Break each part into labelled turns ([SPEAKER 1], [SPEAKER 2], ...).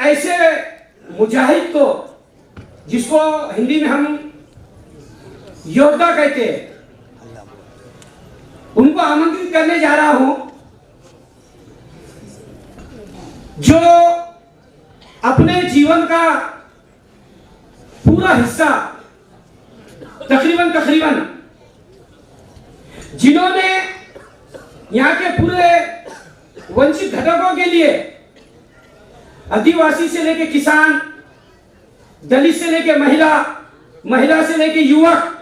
[SPEAKER 1] ऐसे मुजाहिद को, जिसको हिंदी में हम योद्धा कहते हैं, उनको आमंत्रित करने जा रहा हूं, जो अपने जीवन का पूरा हिस्सा तकरीबन जिन्होंने यहाँ के पूरे वंचित घटकों के लिए, आदिवासी से लेकर किसान, दलित से लेकर महिला, महिला से लेकर युवक,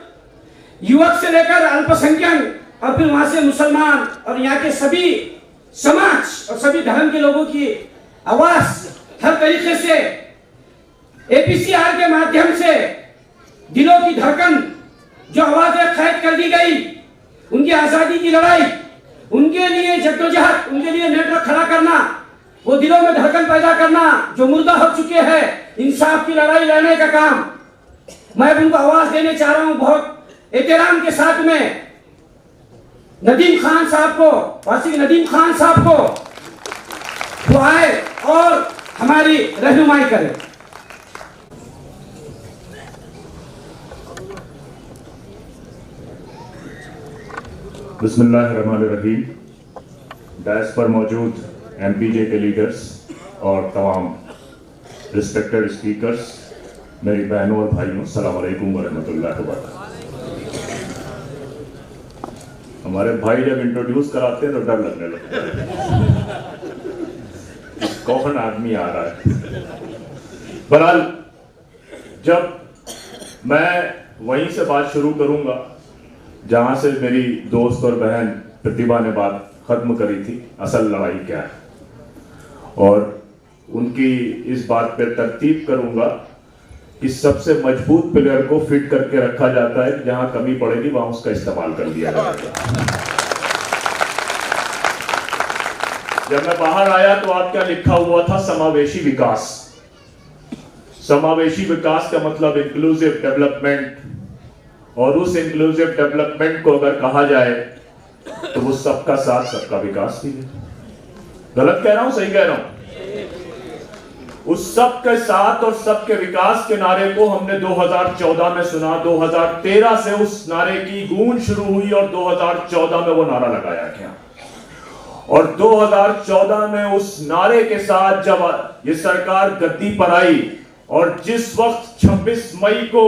[SPEAKER 1] युवक से लेकर अल्पसंख्यक और फिर वहां से मुसलमान और यहाँ के सभी समाज और सभी धर्म के लोगों की आवाज हर तरीके से एपीसीआर के माध्यम से दिलों की धड़कन जो आवाजें कैद कर दी गई, उनकी आजादी की लड़ाई, उनके लिए जद्दोजहद, उनके लिए नेटवर्क खड़ा करना, वो दिलों में धड़कन पैदा करना जो मुर्दा हो चुके हैं, इंसाफ की लड़ाई लड़ने का काम मैं उनको आवाज देने चाह रहा हूं। बहुत एहतराम के साथ में नदीम खान साहब को, वासिक नदीम खान साहब को वो आए और हमारी रहनुमाई करें।
[SPEAKER 2] बिस्मिल्लाहिर्रहमानिर्रहीम। डैश पर मौजूद एमपीजे के लीडर्स और तमाम रिस्पेक्टेड स्पीकर्स, मेरी बहनों और भाइयों, अस्सलाम वालेकुम वरहमतुल्लाहि वबरकातुहू। हमारे भाई जब इंट्रोड्यूस कराते हैं तो डर लगने लगता है, कौन आदमी आ रहा है। बहरहाल, जब मैं वहीं से बात शुरू करूंगा जहां से मेरी दोस्त और बहन प्रतिभा ने बात खत्म करी थी, असल लड़ाई क्या है, और उनकी इस बात पे तरतीब करूंगा कि सबसे मजबूत प्लेयर को फिट करके रखा जाता है, जहां कमी पड़ेगी वहां उसका इस्तेमाल कर दिया जाएगा। जब मैं बाहर आया तो आप क्या लिखा हुआ था? समावेशी विकास। समावेशी विकास का मतलब इंक्लूसिव डेवलपमेंट, और उस इंक्लूसिव डेवलपमेंट को अगर कहा जाए तो वो सबका साथ सबका विकास भी है। गलत कह रहा हूं, सही कह रहा हूं? उस सबके साथ और सबके विकास के नारे को हमने 2014 में सुना, 2013 से उस नारे की गूंज शुरू हुई और 2014 में वो नारा लगाया गया। और 2014 में उस नारे के साथ जब ये सरकार गद्दी पर आई और जिस वक्त 26 मई को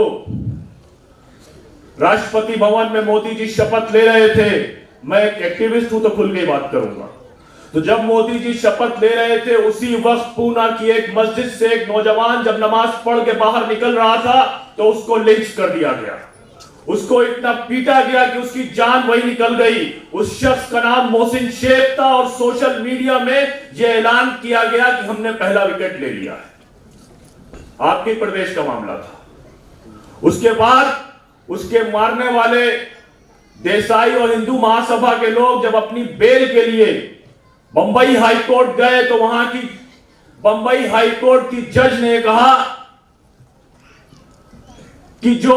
[SPEAKER 2] राष्ट्रपति भवन में मोदी जी शपथ ले रहे थे, मैं एक एक्टिविस्ट हूं तो खुल के बात करूंगा, तो जब मोदी जी शपथ ले रहे थे उसी वक्त पूना की एक मस्जिद से एक नौजवान जब नमाज पढ़ के बाहर निकल रहा था तो उसको लिंच कर दिया गया, उसको इतना पीटा गया कि उसकी जान वही निकल गई। उस शख्स का नाम मोहसिन शेख था और सोशल मीडिया में यह ऐलान किया गया कि हमने पहला विकेट ले लिया है। आपके प्रदेश का मामला था। उसके बाद उसके मारने वाले देसाई और हिंदू महासभा के लोग जब अपनी बेल के लिए बंबई हाईकोर्ट गए तो वहां की बंबई हाईकोर्ट की जज ने कहा कि जो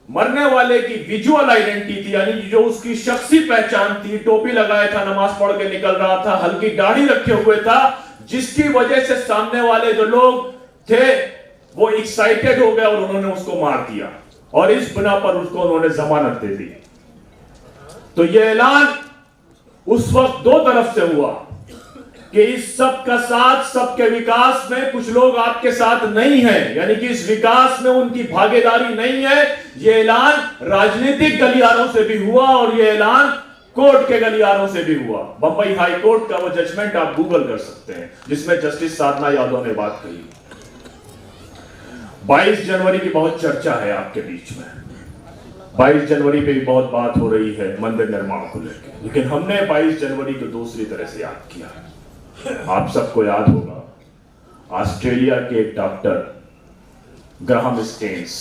[SPEAKER 2] मरने वाले की विजुअल आइडेंटिटी, यानी जो उसकी शख्सी पहचान थी, टोपी लगाया था, नमाज पढ़ के निकल रहा था, हल्की दाढ़ी रखे हुए था, जिसकी वजह से सामने वाले जो लोग थे वो एक्साइटेड हो गए और उन्होंने उसको मार दिया और इस बिना पर उसको उन्होंने जमानत दे दी। तो यह ऐलान उस वक्त दो तरफ से हुआ कि इस सब का साथ सबके विकास में कुछ लोग आपके साथ नहीं हैं, यानी कि इस विकास में उनकी भागीदारी नहीं है। यह ऐलान राजनीतिक गलियारों से भी हुआ और यह ऐलान कोर्ट के गलियारों से भी हुआ। बंबई हाई कोर्ट का वो जजमेंट आप गूगल कर सकते हैं, जिसमें जस्टिस साधना यादव ने बात कही। 22 जनवरी की बहुत चर्चा है आपके बीच में, 22 जनवरी पे भी बहुत बात हो रही है मंदिर निर्माण को लेकर, लेकिन हमने 22 जनवरी को दूसरी तरह से याद किया। आप सबको याद होगा ऑस्ट्रेलिया के एक डॉक्टर ग्राहम स्टेन्स,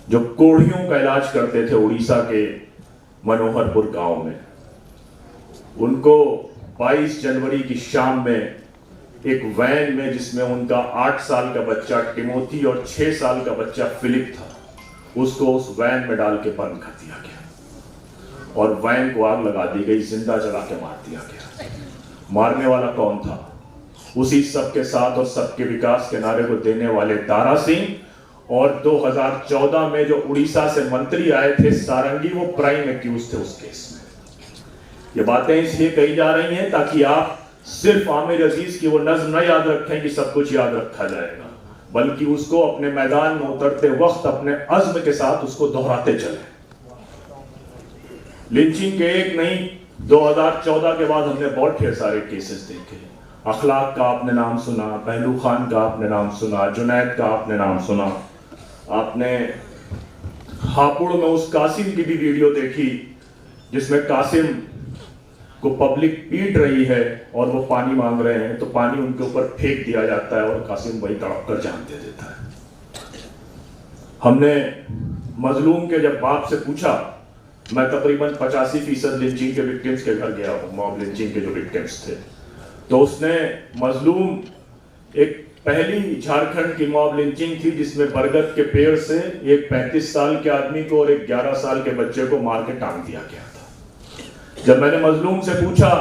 [SPEAKER 2] जो कोढ़ियों का इलाज करते थे उड़ीसा के मनोहरपुर गांव में, उनको 22 जनवरी की शाम में एक वैन में, जिसमें उनका 8 साल का बच्चा टिमोथी और 6 साल का बच्चा फिलिप था, उसको उस वैन में डाल के बंद कर दिया गया और वैन को आग लगा दी गई, जिंदा जला के मार दिया गया। मारने वाला कौन था? उसी सबके साथ और सबके विकास के नारे को देने वाले दारा सिंह, और 2014 में जो उड़ीसा से मंत्री आए थे सारंगी, वो प्राइम एक्यूज थे उस केस में। ये बातें इसलिए कही जा रही हैं ताकि आप सिर्फ आमिर अजीज की वो नज्म न याद रखें कि सब कुछ याद रखा जाएगा, बल्कि उसको अपने मैदान में उतरते वक्त अपने अज़्म के साथ उसको दोहराते चले। लिंचिंग के एक नहीं, 2014 के बाद हमने बहुत ढेर सारे केसेस देखे। अखलाक का आपने नाम सुना, पहलू खान का आपने नाम सुना, जुनैद का आपने नाम सुना, आपने हापुड़ में उस कासिम की भी वीडियो देखी जिसमें कासिम को पब्लिक पीट रही है और वो पानी मांग रहे हैं, तो पानी उनके ऊपर फेंक दिया जाता है और कासिम वही तड़प कर जान दे देता है। हमने मजलूम के जब बाप से पूछा, मैं तकरीबन 85% लिंचिंग के विक्टिम्स के घर गया हूँ, मॉब लिंचिंग के जो विक्टिम्स थे, तो उसने मजलूम एक पहली झारखंड की मॉब लिंचिंग थी जिसमें बरगद के पेड़ से एक 35 साल के आदमी को और एक 11 साल के बच्चे को मार के टांग दिया गया था। जब मैंने मजलूम से पूछा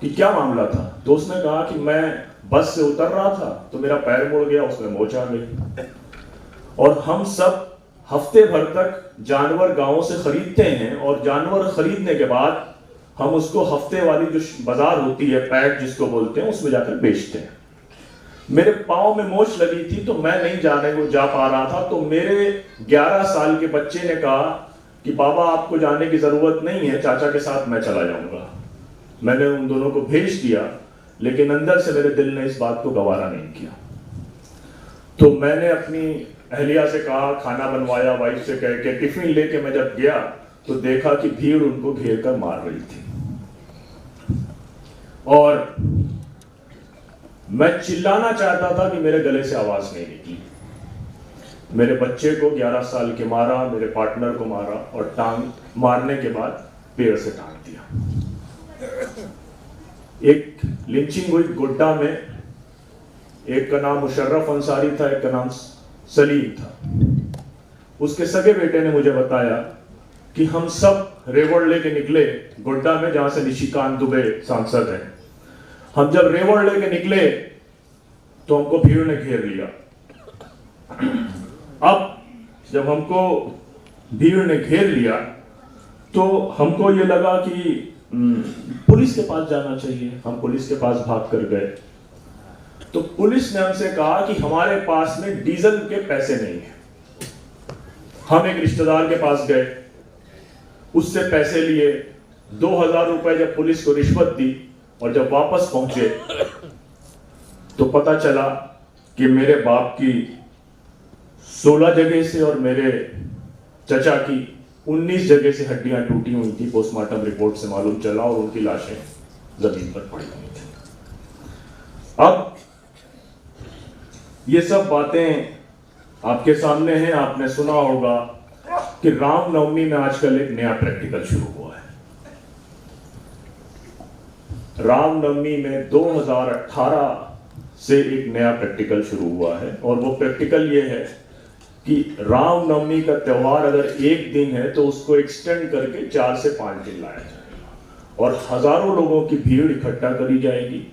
[SPEAKER 2] कि क्या मामला था, तो उसने कहा कि मैं बस से उतर रहा था तो मेरा पैर मुड़ गया, उसमें मोच आ गई। और हम सब हफ्ते भर तक जानवर गांवों से खरीदते हैं और जानवर खरीदने के बाद हम उसको हफ्ते वाली जो बाजार होती है, पैट जिसको बोलते हैं, उसमें जाकर बेचते हैं। मेरे पाँव में मोच लगी थी तो मैं नहीं जा पा रहा था, तो मेरे 11 साल के बच्चे ने कहा कि बाबा आपको जाने की जरूरत नहीं है, चाचा के साथ मैं चला जाऊंगा। मैंने उन दोनों को भेज दिया, लेकिन अंदर से मेरे दिल ने इस बात को गवारा नहीं किया। तो मैंने अपनी अहलिया से कहा, खाना बनवाया, वाइफ से कह के टिफिन लेके मैं जब गया तो देखा कि भीड़ उनको घेर कर मार रही थी और मैं चिल्लाना चाहता था कि मेरे गले से आवाज नहीं निकली। मेरे बच्चे को 11 साल के मारा, मेरे पार्टनर को मारा और टांग मारने के बाद पेड़ से टांग दिया। एक लिंचिंग हुई गोड्डा में, एक का नाम मुशर्रफ अंसारी था, एक का नाम सलीम था। उसके सगे बेटे ने मुझे बताया कि हम सब रेवड़ लेके निकले गोड्डा में, जहां से निशिकांत दुबे सांसद हैं। हम जब रेवड़ लेके निकले तो हमको भीड़ ने घेर लिया। अब जब हमको भीड़ ने घेर लिया तो हमको ये लगा कि पुलिस के पास जाना चाहिए। हम पुलिस के पास भाग कर गए तो पुलिस ने हमसे कहा कि हमारे पास में डीजल के पैसे नहीं है। हम एक रिश्तेदार के पास गए, उससे पैसे लिए, 2000 रुपए जब पुलिस को रिश्वत दी और जब वापस पहुंचे तो पता चला कि मेरे बाप की 16 जगह से और मेरे चचा की 19 जगह से हड्डियां टूटी हुई थी। पोस्टमार्टम रिपोर्ट से मालूम चला और उनकी लाशें जमीन पर पड़ी हुई थी। अब ये सब बातें आपके सामने हैं। आपने सुना होगा कि रामनवमी में आजकल एक नया प्रैक्टिकल शुरू हुआ है। रामनवमी में 2018 से एक नया प्रैक्टिकल शुरू हुआ है और वो प्रैक्टिकल ये है कि रामनवमी का त्यौहार अगर एक दिन है तो उसको एक्सटेंड करके 4 से 5 दिन लाया जाएगा और हजारों लोगों की भीड़ इकट्ठा करी जाएगी।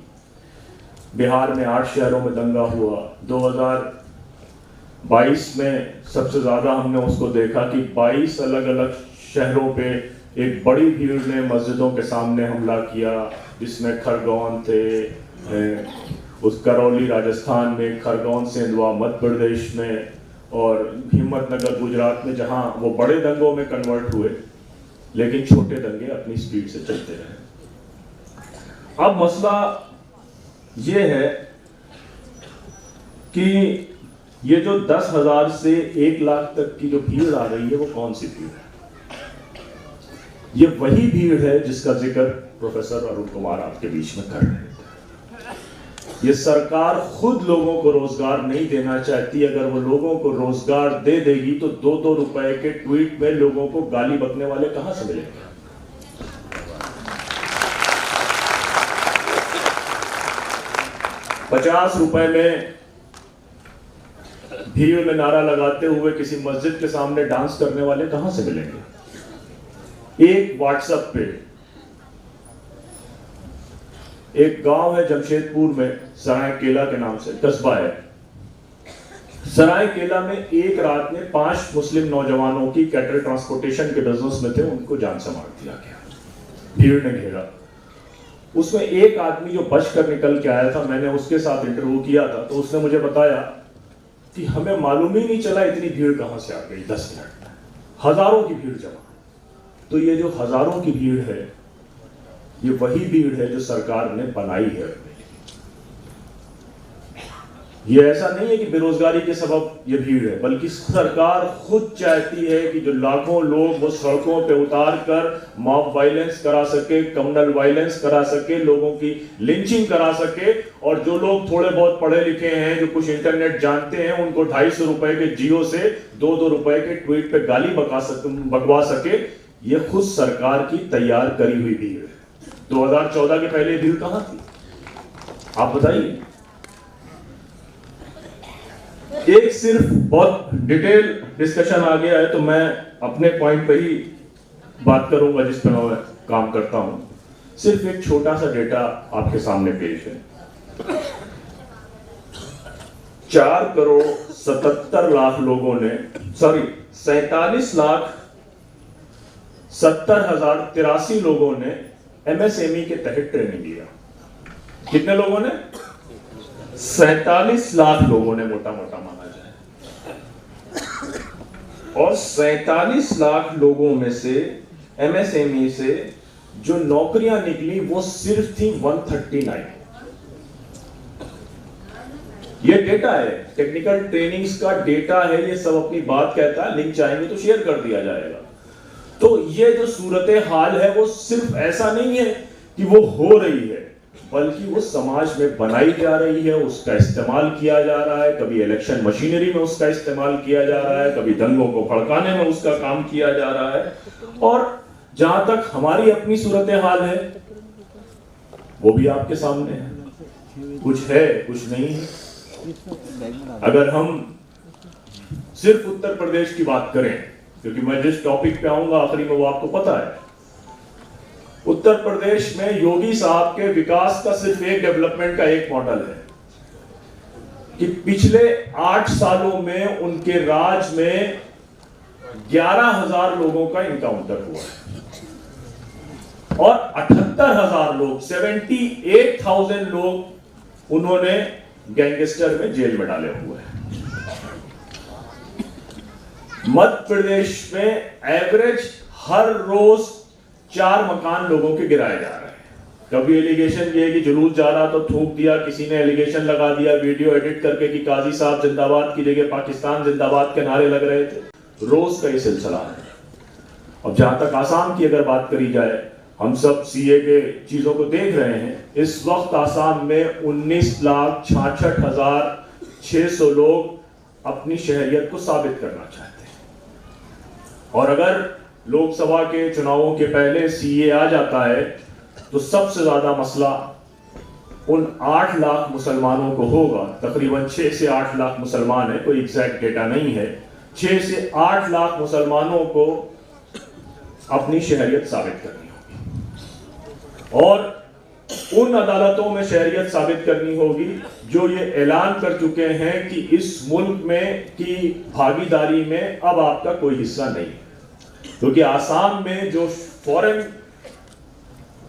[SPEAKER 2] बिहार में 8 शहरों में दंगा हुआ। 2022 में सबसे ज्यादा हमने उसको देखा कि 22 अलग अलग शहरों पे एक बड़ी भीड़ ने मस्जिदों के सामने हमला किया, जिसमें खरगोन थे, उस करौली राजस्थान में, खरगोन सेंधवा मध्य प्रदेश में और हिम्मतनगर गुजरात में, जहां वो बड़े दंगों में कन्वर्ट हुए, लेकिन छोटे दंगे अपनी स्पीड से चलते रहे। अब मसला ये है कि ये जो 10,000 से 1 लाख तक की जो भीड़ आ रही है वो कौन सी भीड़ है? ये वही भीड़ है जिसका जिक्र प्रोफेसर अरुण कुमार आपके बीच में कर रहे थे। ये सरकार खुद लोगों को रोजगार नहीं देना चाहती। अगर वो लोगों को रोजगार दे देगी तो 2-2 रुपए के ट्वीट में लोगों को गाली बकने वाले कहां से मिलेंगे? ₹50 में भीड़ में नारा लगाते हुए किसी मस्जिद के सामने डांस करने वाले कहां से मिलेंगे? एक व्हाट्सएप पे एक गांव है जमशेदपुर में, सरायकेला के नाम से कस्बा है। सरायकेला में एक रात में 5 मुस्लिम नौजवानों की कैटल ट्रांसपोर्टेशन के बिजनेस में थे, उनको जान से मार दिया गया। भीड़ ने घेरा। उसमें एक आदमी जो बच कर निकल के आया था, मैंने उसके साथ इंटरव्यू किया था, तो उसने मुझे बताया कि हमें मालूम ही नहीं चला इतनी भीड़ कहां से आ गई 10 मिनट में। हजारों की भीड़ जमा। तो ये जो हजारों की भीड़ है, ये वही भीड़ है जो सरकार ने बनाई है। ये ऐसा नहीं है कि बेरोजगारी के सबब ये भीड़ है, बल्कि सरकार खुद चाहती है कि जो लाखों लोग वो सड़कों पे उतार कर मॉब वायलेंस करा सके, कम्युनल वायलेंस करा सके, लोगों की लिंचिंग करा सके, और जो लोग थोड़े बहुत पढ़े लिखे हैं, जो कुछ इंटरनेट जानते हैं, उनको 250 रुपए के जियो से 2-2 रुपए के ट्वीट पे गाली बकवा सके। ये खुद सरकार की तैयार करी हुई भीड़ है। 2014 के पहले भीड़ कहां थी, आप बताइए। एक सिर्फ बहुत डिटेल डिस्कशन आ गया है, तो मैं अपने पॉइंट पे ही बात करूंगा जिस पे मैं काम करता हूं। सिर्फ एक छोटा सा डेटा आपके सामने पेश है। 4,77,00,000 लोगों ने, 47,70,083 लोगों ने एमएसएमई के तहत ट्रेनिंग लिया। कितने लोगों ने? 47 लाख लोगों ने, मोटा मोटा माना जाए। और 47 लाख लोगों में से एमएसएमई से जो नौकरियां निकली वो सिर्फ थी 139। ये डेटा है, टेक्निकल ट्रेनिंग्स का डेटा है, ये सब अपनी बात कहता है। लिंक चाहेंगे तो शेयर कर दिया जाएगा। तो ये जो सूरत हाल है वो सिर्फ ऐसा नहीं है कि वो हो रही है, बल्कि वो समाज में बनाई जा रही है, उसका इस्तेमाल किया जा रहा है। कभी इलेक्शन मशीनरी में उसका इस्तेमाल किया जा रहा है, कभी दंगों को भड़काने में उसका काम किया जा रहा है। और जहां तक हमारी अपनी सूरत हाल है वो भी आपके सामने है, कुछ है कुछ नहीं है। अगर हम सिर्फ उत्तर प्रदेश की बात करें, क्योंकि मैं जिस टॉपिक पे आऊंगा आखिरी में वो आपको पता है, उत्तर प्रदेश में योगी साहब के विकास का सिर्फ एक डेवलपमेंट का एक मॉडल है कि पिछले 8 सालों में उनके राज में 11,000 लोगों का इनकाउंटर हुआ है और 78,000 लोग, 78,000 लोग उन्होंने गैंगस्टर में जेल में डाले हुए हैं। मध्य प्रदेश में एवरेज हर रोज 4 मकान लोगों के गिराए जा रहे हैं। कभी एलिगेशन ये कि जुलूस जा रहा तो थूक दिया, किसी ने एलिगेशन लगा दिया वीडियो एडिट करके कि काजी साहब जिंदाबाद की जगह पाकिस्तान जिंदाबाद के नारे लग रहे थे। रोज का ये सिलसिला है। अब जहां तक आसाम की अगर बात करी जाए, हम सब सीए के चीजों को देख रहे हैं। इस वक्त आसाम में 19,66,600 लोग अपनी शहरियत को साबित करना चाहते हैं। और अगर लोकसभा के चुनावों के पहले सीए आ जाता है तो सबसे ज्यादा मसला उन 8 लाख मुसलमानों को होगा। तकरीबन 6 से 8 लाख मुसलमान है, कोई एग्जैक्ट डेटा नहीं है। 6 से 8 लाख मुसलमानों को अपनी शहरियत साबित करनी होगी और उन अदालतों में शहरियत साबित करनी होगी जो ये ऐलान कर चुके हैं कि इस मुल्क में की भागीदारी में अब आपका कोई हिस्सा नहीं है। क्योंकि आसाम में जो फॉरेन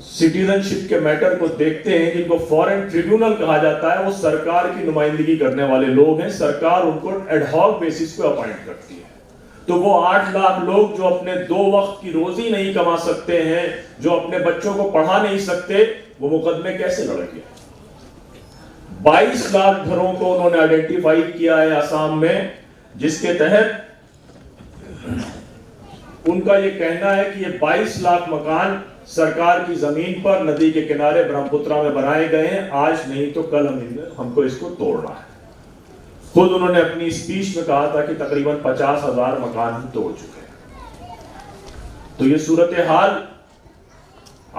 [SPEAKER 2] सिटीजनशिप के मैटर को देखते हैं, जिनको फॉरेन ट्रिब्यूनल कहा जाता है, वो सरकार की नुमाइंदगी करने वाले लोग हैं। सरकार उनको एडहॉक बेसिस पे अपॉइंट करती है। तो वो 8 लाख लोग जो अपने 2 वक्त की रोजी नहीं कमा सकते हैं, जो अपने बच्चों को पढ़ा नहीं सकते, वो मुकदमे कैसे लड़ेंगे? 22 लाख घरों को उन्होंने आइडेंटिफाई किया है आसाम में, जिसके तहत उनका ये कहना है कि ये 22 लाख मकान सरकार की जमीन पर नदी के किनारे ब्रह्मपुत्रा में बनाए गए हैं। आज नहीं तो कल हमको इसको तोड़ना है। खुद उन्होंने अपनी स्पीच में कहा था कि तकरीबन 50,000 मकान हम तोड़ चुके हैं। तो ये सूरत हाल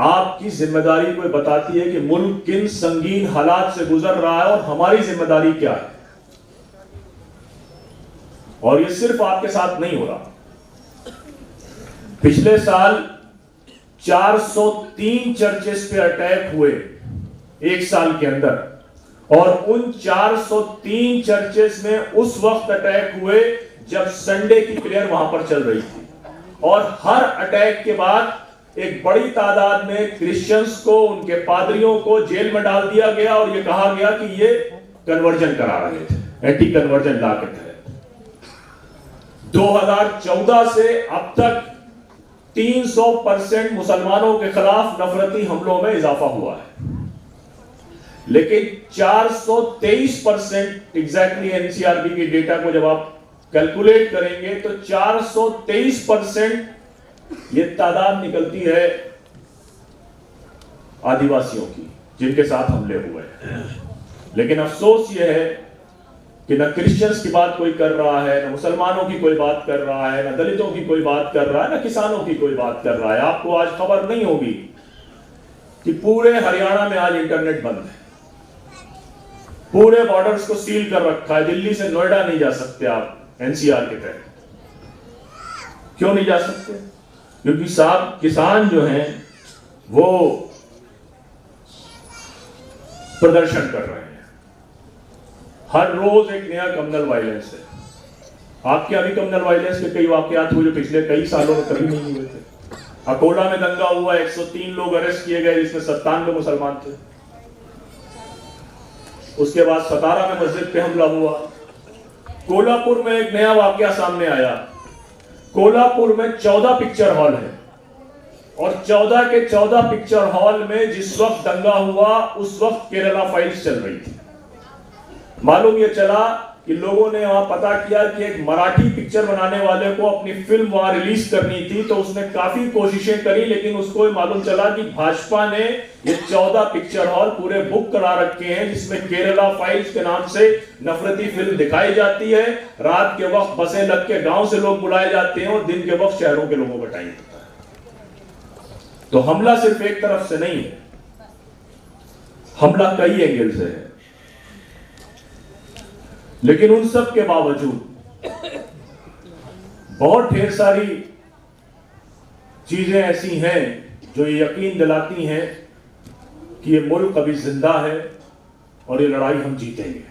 [SPEAKER 2] आपकी जिम्मेदारी को बताती है कि मुल्क किन संगीन हालात से गुजर रहा है और हमारी जिम्मेदारी क्या है। और ये सिर्फ आपके साथ नहीं हो रहा। पिछले साल 403 चर्चेस पे अटैक हुए एक साल के अंदर, और उन 403 चर्चेस में उस वक्त अटैक हुए जब संडे की प्रेयर वहां पर चल रही थी। और हर अटैक के बाद एक बड़ी तादाद में क्रिश्चियंस को, उनके पादरियों को जेल में डाल दिया गया और ये कहा गया कि ये कन्वर्जन करा रहे थे, एंटी कन्वर्जन लॉ के तहत। 2014 से अब तक 300% मुसलमानों के खिलाफ नफरती हमलों में इजाफा हुआ है, लेकिन 423% एग्जैक्टली एनसीआरबी के डेटा को जब आप कैलकुलेट करेंगे तो 423% ये तादाद निकलती है आदिवासियों की जिनके साथ हमले हुए हैं। लेकिन अफसोस ये है कि न क्रिश्चियंस की बात कोई कर रहा है, न मुसलमानों की कोई बात कर रहा है, न दलितों की कोई बात कर रहा है, न किसानों की कोई बात कर रहा है। आपको आज खबर नहीं होगी कि पूरे हरियाणा में आज इंटरनेट बंद है, पूरे बॉर्डर्स को सील कर रखा है। दिल्ली से नोएडा नहीं जा सकते आप एनसीआर के तहत। क्यों नहीं जा सकते? क्योंकि साहब किसान जो हैं वो प्रदर्शन कर रहे हैं। हर रोज एक नया कम्युनल वायलेंस है। आपके अभी कम्युनल वायलेंस के कई वाकयात हुए जो पिछले कई सालों में कभी नहीं हुए थे। अकोला में दंगा हुआ, 103 लोग अरेस्ट किए गए, जिसमें 97 मुसलमान थे। उसके बाद सतारा में मस्जिद पे हमला हुआ। कोल्हापुर में एक नया वाकया सामने आया। कोल्हापुर में 14 पिक्चर हॉल है और 14 के 14 पिक्चर हॉल में जिस वक्त दंगा हुआ उस वक्त केरला फाइल्स चल रही थी। मालूम यह चला कि लोगों ने वहां पता किया कि एक मराठी पिक्चर बनाने वाले को अपनी फिल्म वहां रिलीज करनी थी, तो उसने काफी कोशिशें करी, लेकिन उसको मालूम चला कि भाजपा ने ये 14 पिक्चर हॉल पूरे बुक करा रखे हैं जिसमें केरला फाइल्स के नाम से नफरती फिल्म दिखाई जाती है। रात के वक्त बसें लग के गांव से लोग बुलाए जाते हैं और दिन के वक्त शहरों के लोगों का टाइम होता है। तो हमला सिर्फ एक तरफ से नहीं है, हमला कई एंगल से है। लेकिन उन सब के बावजूद बहुत ढेर सारी चीजें ऐसी हैं जो ये यकीन दिलाती हैं कि ये मुल्क अभी जिंदा है और ये लड़ाई हम जीतेंगे।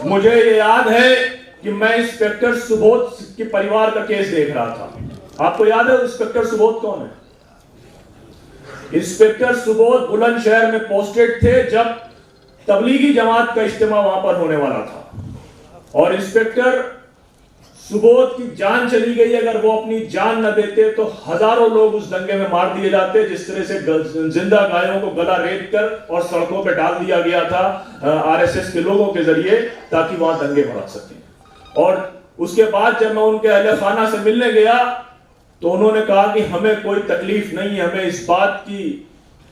[SPEAKER 2] मुझे ये याद है कि मैं इंस्पेक्टर सुबोध के परिवार का केस देख रहा था। आपको याद है इंस्पेक्टर सुबोध कौन है? इंस्पेक्टर सुबोध बुलंदशहर में पोस्टेड थे जब तबलीगी जमात का इज्तिमा वहां पर होने वाला था, और इंस्पेक्टर सुबोध की जान चली गई। अगर वो अपनी जान न देते तो हजारों लोग उस दंगे में मार दिए जाते, जिस तरह से जिंदा गायों को गला रेत कर और सड़कों पर डाल दिया गया था आरएसएस के लोगों के जरिए, ताकि वहां दंगे भड़क सकें। और उसके बाद जब मैं उनके अहले खाना से मिलने गया तो उन्होंने कहा कि हमें कोई तकलीफ नहीं है, हमें इस बात की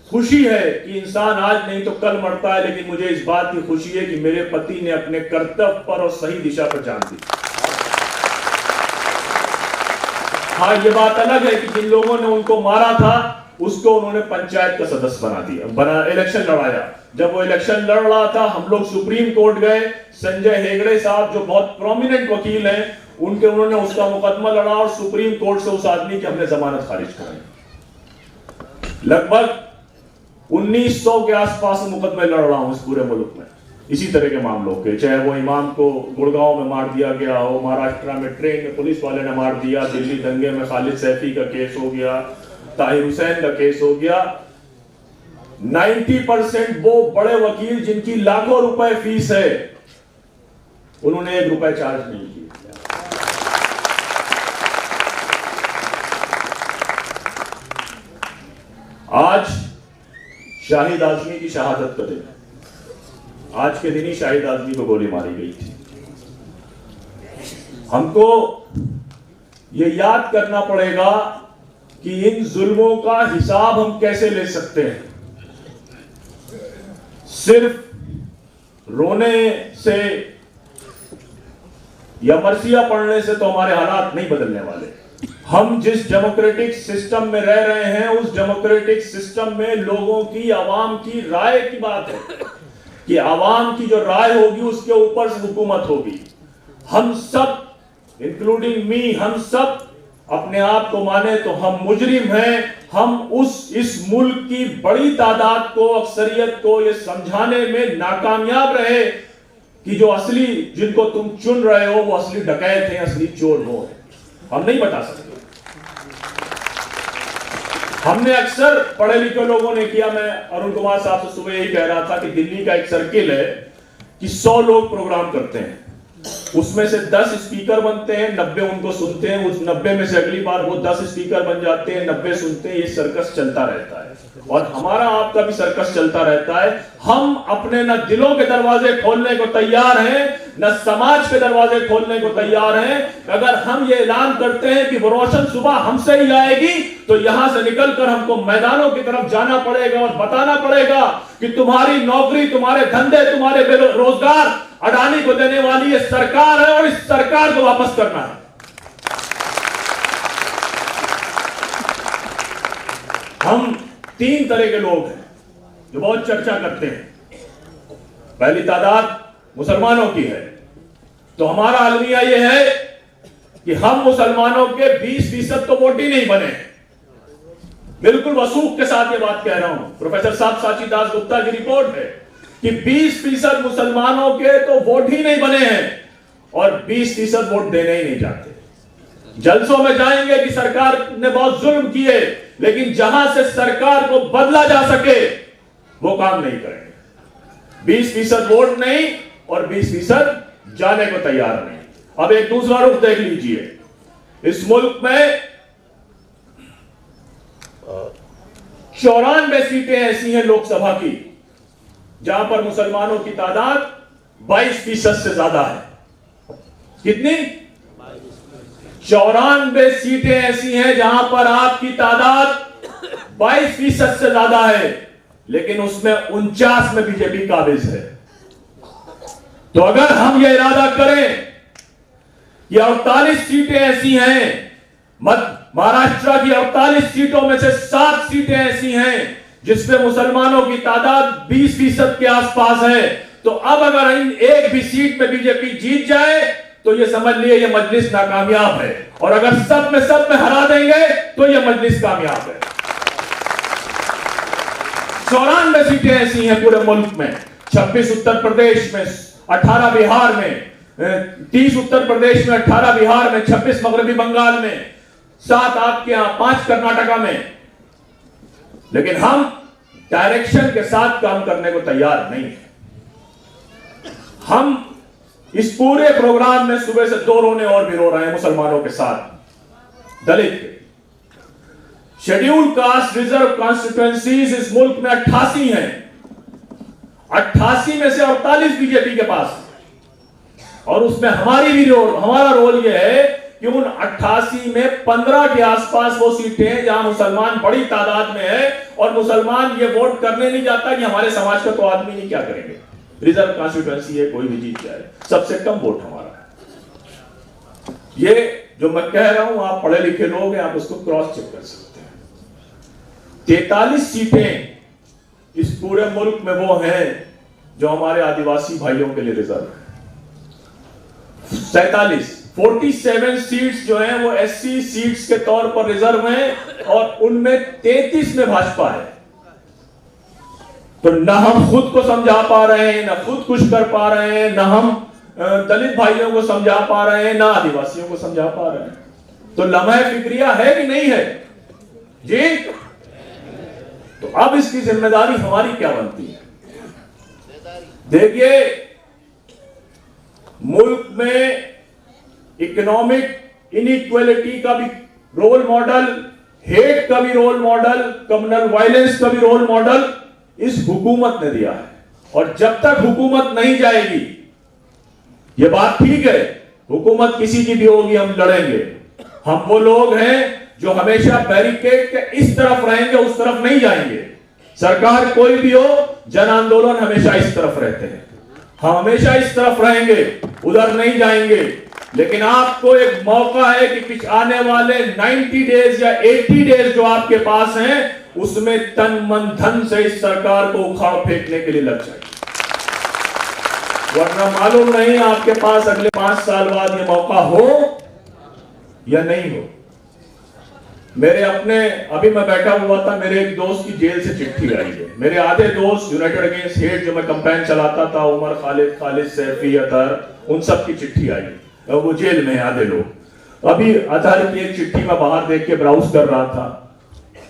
[SPEAKER 2] खुशी है कि इंसान आज नहीं तो कल मरता है, लेकिन मुझे इस बात की खुशी है कि मेरे पति ने अपने कर्तव्य पर और सही दिशा पर जान दी। हाँ, ये बात अलग है कि जिन लोगों ने उनको मारा था उसको उन्होंने पंचायत का सदस्य बना दिया, इलेक्शन लड़ाया। जब वो इलेक्शन लड़ रहा था हम लोग सुप्रीम कोर्ट गए। संजय हेगड़े साहब जो बहुत प्रोमिनेंट वकील हैं, उन्होंने उसका मुकदमा लड़ा और सुप्रीम कोर्ट से उस आदमी की हमने जमानत खारिज कराई। लगभग 1900 के आसपास मुकदमे लड़ रहा हूं इस पूरे मुल्क में इसी तरह के मामलों के, चाहे वो इमाम को गुड़गांव में मार दिया गया हो, महाराष्ट्र में ट्रेन में पुलिस वाले ने मार दिया, दिल्ली दंगे में खालिद सैफी का केस हो गया, ताहिर हुसैन का केस हो गया। 90% वो बड़े वकील जिनकी लाखों रुपए फीस है, उन्होंने 1 रुपए चार्ज नहीं किया। आज शाहिद आजमी की शहादत का दिन है। आज के दिन ही शाहिद आजमी को गोली मारी गई थी। हमको ये याद करना पड़ेगा कि इन जुल्मों का हिसाब हम कैसे ले सकते हैं। सिर्फ रोने से या मरसिया पढ़ने से तो हमारे हालात नहीं बदलने वाले। हम जिस डेमोक्रेटिक सिस्टम में रह रहे हैं उस डेमोक्रेटिक सिस्टम में लोगों की, आवाम की राय की बात है कि आवाम की जो राय होगी उसके ऊपर से हुकूमत होगी। हम सब इंक्लूडिंग मी, हम सब अपने आप को माने तो हम मुजरिम हैं। हम इस मुल्क की बड़ी तादाद को, अक्सरियत को ये समझाने में नाकामयाब रहे कि जो असली, जिनको तुम चुन रहे हो वो असली डकैत हैं, असली चोर हो। हम नहीं बता सकते। हमने अक्सर पढ़े लिखे लोगों ने किया, मैं अरुण कुमार साहब से सुबह यही कह रहा था कि दिल्ली का एक सर्किल है कि 100 लोग प्रोग्राम करते हैं, उसमें से 10 स्पीकर बनते हैं, 90 उनको सुनते हैं, उस 90 में से अगली बार वो 10 स्पीकर बन जाते हैं, 90 सुनते हैं। ये सर्कस चलता रहता है और हमारा आपका भी सर्कस चलता रहता है। हम अपने न दिलों के दरवाजे खोलने को तैयार हैं, न समाज के दरवाजे खोलने को तैयार हैं। अगर हम ये ऐलान करते हैं कि वो रोशन सुबह हमसे ही आएगी, तो यहां से निकलकर हमको मैदानों की तरफ जाना पड़ेगा और बताना पड़ेगा कि तुम्हारी नौकरी, तुम्हारे धंधे, तुम्हारे रोजगार अडानी को देने वाली ये सरकार है और इस सरकार को वापस करना है। हम 3 तरह के लोग हैं जो बहुत चर्चा करते हैं। पहली तादाद मुसलमानों की है, तो हमारा अलमिया यह है कि हम मुसलमानों के 20% तो वोट ही नहीं बने। बिल्कुल वसूख के साथ ये बात कह रहा हूं, प्रोफेसर साहब साची दास गुप्ता की रिपोर्ट है कि 20% मुसलमानों के तो वोट ही नहीं बने हैं और 20% वोट देने ही नहीं जाते। जलसों में जाएंगे कि सरकार ने बहुत जुल्म किए, लेकिन जहां से सरकार को बदला जा सके वो काम नहीं करेंगे। 20% वोट नहीं और 20% जाने को तैयार नहीं। अब एक दूसरा रुख देख लीजिए। इस मुल्क में 94 सीटें ऐसी हैं लोकसभा की जहां पर मुसलमानों की तादाद 22% से ज्यादा है। कितनी? 94 सीटें ऐसी हैं जहां पर आपकी तादाद 22% से ज्यादा है, लेकिन उसमें 49 में बीजेपी काबिज है। तो अगर हम यह इरादा करें कि 48 सीटें ऐसी हैं, महाराष्ट्र की 48 सीटों में से 7 सीटें ऐसी हैं जिसमें मुसलमानों की तादाद 20% के आसपास है, तो अब अगर इन एक भी सीट में बीजेपी जीत जाए तो ये समझ लिए ये मजलिस नाकामयाब है, और अगर सब में हरा देंगे तो ये मजलिस कामयाब है। 94 सीटें ऐसी हैं पूरे मुल्क में, 26 उत्तर प्रदेश में, 18 बिहार में, 30 उत्तर प्रदेश में, 18 बिहार में, 26 मगरबी बंगाल में, 7 आपके यहां, 5 कर्नाटका में। लेकिन हम डायरेक्शन के साथ काम करने को तैयार नहीं है। हम इस पूरे प्रोग्राम में सुबह से 2 रोने और भी रो रहे हैं मुसलमानों के साथ। दलित के शेड्यूल कास्ट रिजर्व कॉन्स्टिट्यूएंसीज इस मुल्क में 88 हैं। 88 में से 48 बीजेपी के पास है, और उसमें हमारा रोल यह है कि उन 88 में 15 के आसपास वो सीटें हैं जहां मुसलमान बड़ी तादाद में है, और मुसलमान ये वोट करने नहीं जाता कि हमारे समाज का तो आदमी नहीं, क्या करेंगे, रिजर्व कॉन्स्टिट्यूएंसी है, कोई भी जीत जाए, सबसे कम वोट हमारा है। ये जो मैं कह रहा हूं, आप पढ़े लिखे लोग हैं, आप उसको क्रॉस चेक कर सकते हैं। 43 सीटें इस पूरे मुल्क में वो हैं जो हमारे आदिवासी भाइयों के लिए रिजर्व है। 47 सीट्स जो हैं वो एससी सीट्स के तौर पर रिजर्व हैं, और उनमें 33 में भाजपा है। तो न हम खुद को समझा पा रहे हैं, न खुद कुछ कर पा रहे हैं, न हम दलित भाइयों को समझा पा रहे हैं, न आदिवासियों को समझा पा रहे हैं। तो लम्हे फिक्रिया है कि नहीं है जी? तो अब इसकी जिम्मेदारी हमारी क्या बनती है? देखिए, मुल्क में इकोनॉमिक इनइक्वालिटी का भी रोल मॉडल, हेट का भी रोल मॉडल, कम्युनल वायलेंस का भी रोल मॉडल इस हुकूमत ने दिया है। और जब तक हुकूमत नहीं जाएगी, यह बात ठीक है, हुकूमत किसी की भी होगी, हम लड़ेंगे। हम वो लोग हैं जो हमेशा बैरिकेड के इस तरफ रहेंगे, उस तरफ नहीं जाएंगे। सरकार कोई भी हो, जन आंदोलन हमेशा इस तरफ रहते हैं, हम हमेशा इस तरफ रहेंगे, उधर नहीं जाएंगे। लेकिन आपको एक मौका है कि कुछ आने वाले 90 डेज या 80 डेज जो आपके पास हैं, उसमें तन मन धन से इस सरकार को उखाड़ फेंकने के लिए लग जाए। वरना मालूम नहीं आपके पास अगले 5 साल बाद ये मौका हो या नहीं हो। मेरे अपने, अभी मैं बैठा हुआ था, मेरे एक दोस्त की जेल से चिट्ठी आई है। मेरे आधे दोस्त यूनाइटेड अगेंस्ट हेट जो मैं कैंपेन चलाता था, उमर खालिद सैफी अतर, उन सब की चिट्ठी आई और वो जेल में आधे लोग। अभी अतर की एक चिट्ठी मैं बाहर देख के ब्राउज कर रहा था,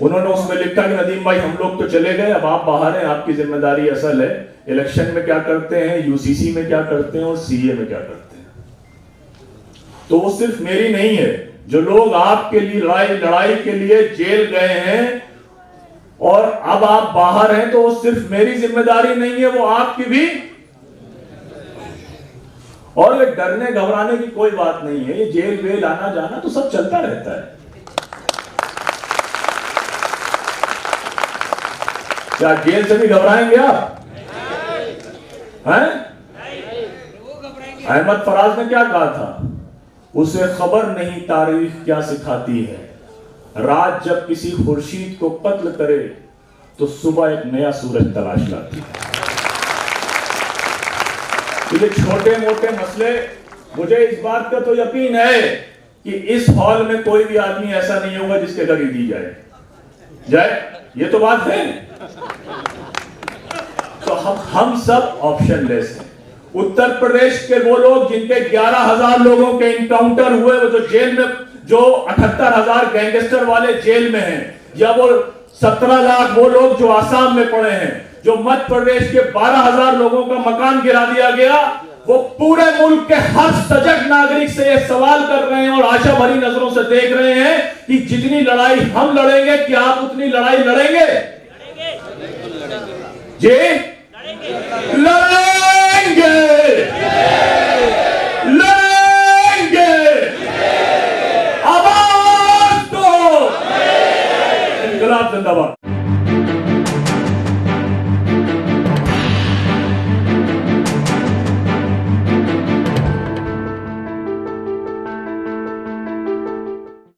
[SPEAKER 2] उन्होंने उसमें लिखा कि नदीम भाई हम लोग तो चले गए, अब आप बाहर हैं, आपकी जिम्मेदारी असल है, इलेक्शन में क्या करते हैं, यूसीसी में क्या करते हैं और सीए में क्या करते हैं। तो वो सिर्फ मेरी नहीं है, जो लोग आपके लिए लड़ाई के लिए जेल गए हैं और अब आप बाहर हैं, तो वो सिर्फ मेरी जिम्मेदारी नहीं है, वो आपकी भी। और ये डरने घबराने की कोई बात नहीं है, ये जेल वेल आना जाना तो सब चलता रहता है। क्या जेल से भी घबराएंगे आप? हैं? अहमद फराज ने क्या कहा था? उसे खबर नहीं तारीख क्या सिखाती है, रात जब किसी खुर्शीद को कत्ल करे तो सुबह एक नया सूरज तलाश लाती है। ये छोटे मोटे मसले, मुझे इस बात का तो यकीन है कि इस हॉल में कोई भी आदमी ऐसा नहीं होगा जिसके घर दी जाए, ये तो बात है। तो हम सब ऑप्शनलेस हैं। उत्तर प्रदेश के वो लोग जिनके 11,000 लोगों के इनकाउंटर हुए, वो जो जेल में, जो 78,000 गैंगस्टर वाले जेल में हैं, या वो 17 लाख वो लोग जो आसाम में पड़े हैं, जो मध्य प्रदेश के 12,000 लोगों का मकान गिरा दिया गया, वो पूरे मुल्क के हर सजग नागरिक से ये सवाल कर रहे हैं और आशा भरी नजरों से देख रहे हैं कि जितनी लड़ाई हम लड़ेंगे, क्या आप उतनी लड़ाई लड़ेंगे? जी लड़ेंगे, लड़ेंगे, आवाज दो, इंकलाब जिंदाबाद।